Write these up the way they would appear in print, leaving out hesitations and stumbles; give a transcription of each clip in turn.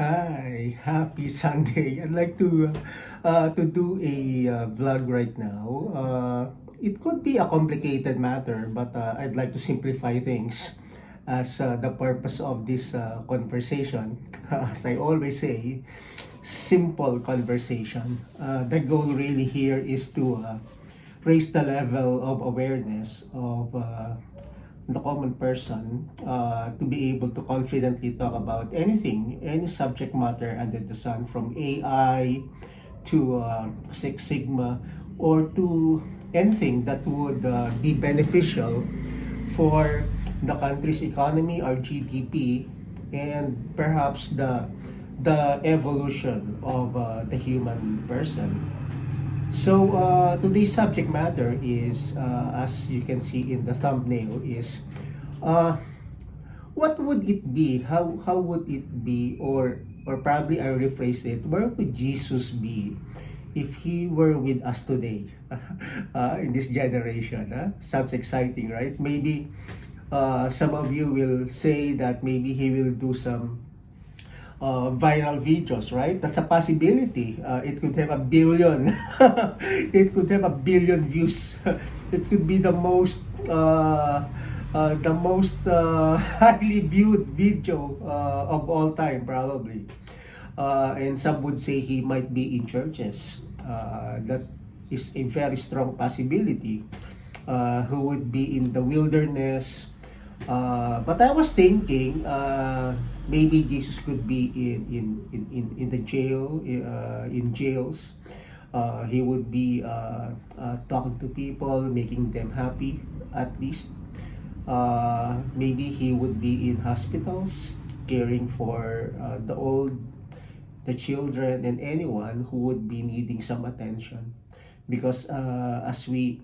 Hi, happy Sunday. I'd like to do a vlog right now. It could be a complicated matter, but I'd like to simplify things as the purpose of this conversation. As I always say, simple conversation. The goal really here is to raise the level of awareness of the common person to be able to confidently talk about anything, any subject matter under the sun, from AI to Six Sigma, or to anything that would be beneficial for the country's economy, our GDP, and perhaps the evolution of the human person. So today's subject matter is, as you can see in the thumbnail, is uh, what would it be? How would it be? Or probably I rephrase it. Where would Jesus be if he were with us today, in this generation? Sounds exciting, right? Maybe some of you will say that maybe he will do some viral videos, right? That's a possibility. It could have a billion. It could have a billion views. It could be the most highly viewed video of all time, probably. And some would say he might be in churches. That is a very strong possibility. Who would be in the wilderness. But I was thinking, maybe Jesus could be in the jail, in jails. He would be talking to people, making them happy, at least. Maybe he would be in hospitals, caring for the old, the children, and anyone who would be needing some attention. Because as we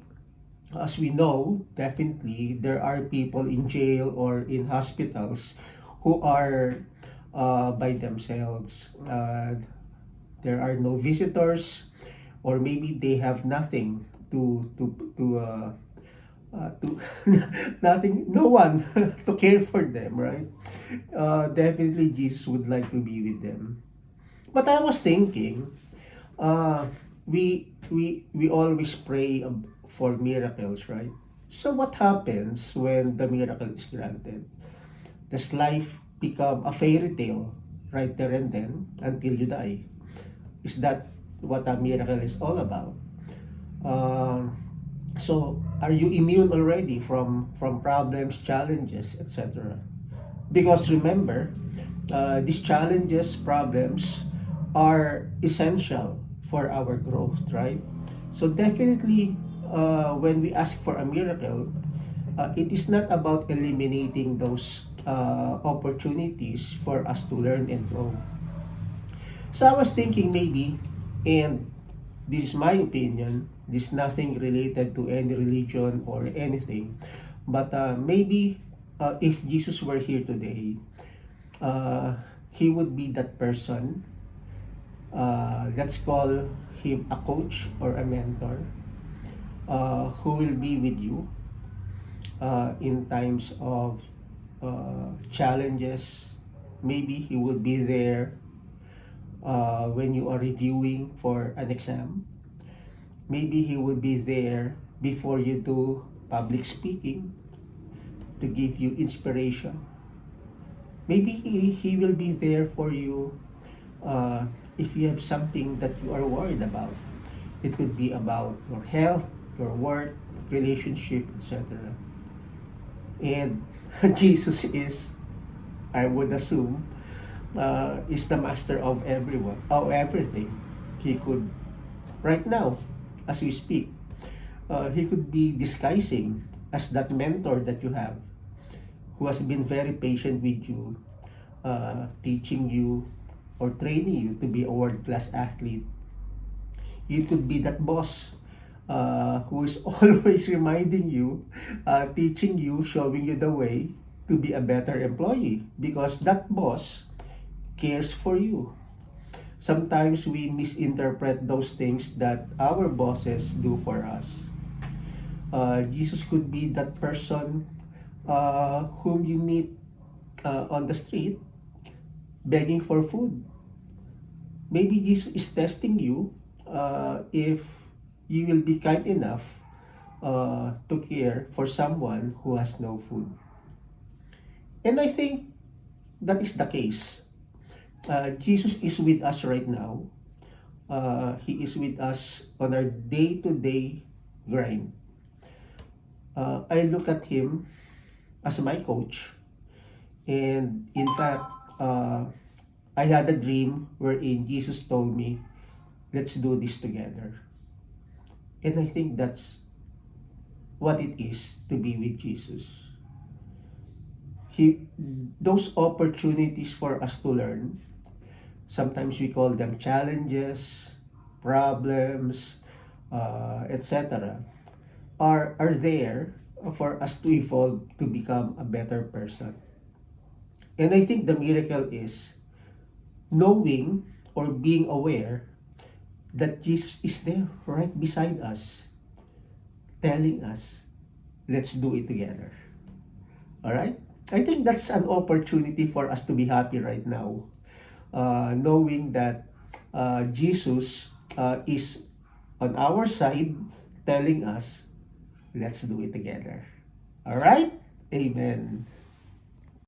know, definitely there are people in jail or in hospitals who are by themselves. There are no visitors, or maybe they have nothing to nothing, no one to care for them, right? Definitely Jesus would like to be with them. But I was thinking, we always pray for miracles, right? So what happens when the miracle is granted? Does life become a fairy tale right there and then until you die? Is that what a miracle is all about? So are you immune already from problems, challenges, etc.? Because remember, these challenges, problems are essential for our growth, right? So definitely, when we ask for a miracle, it is not about eliminating those opportunities for us to learn and grow. So I was thinking maybe, and this is my opinion, this is nothing related to any religion or anything, but maybe if Jesus were here today, he would be that person. Let's call him a coach or a mentor, who will be with you in times of challenges. Maybe he would be there when you are reviewing for an exam. Maybe he would be there before you do public speaking to give you inspiration. Maybe he will be there for you if you have something that you are worried about. It could be about your health, your work, relationship, etc. And Jesus is, I would assume, is the master of everyone, of everything. He could, right now, as we speak, he could be disguising as that mentor that you have, who has been very patient with you, teaching you or training you to be a world-class athlete. You could be that boss who is always reminding you, teaching you, showing you the way to be a better employee, because that boss cares for you. Sometimes we misinterpret those things that our bosses do for us. Jesus could be that person whom you meet on the street, begging for food. Maybe Jesus is testing you if you will be kind enough to care for someone who has no food. And I think that is the case. Jesus is with us right now. He is with us on our day-to-day grind. I look at him as my coach. And in fact, I had a dream wherein Jesus told me, let's do this together. And I think that's what it is to be with Jesus. Those opportunities for us to learn, sometimes we call them challenges, problems, etc., are there for us to evolve to become a better person. And I think the miracle is knowing or being aware that Jesus is there right beside us, telling us, let's do it together. All right? I think that's an opportunity for us to be happy right now, knowing that Jesus is on our side, telling us, let's do it together. All right? Amen.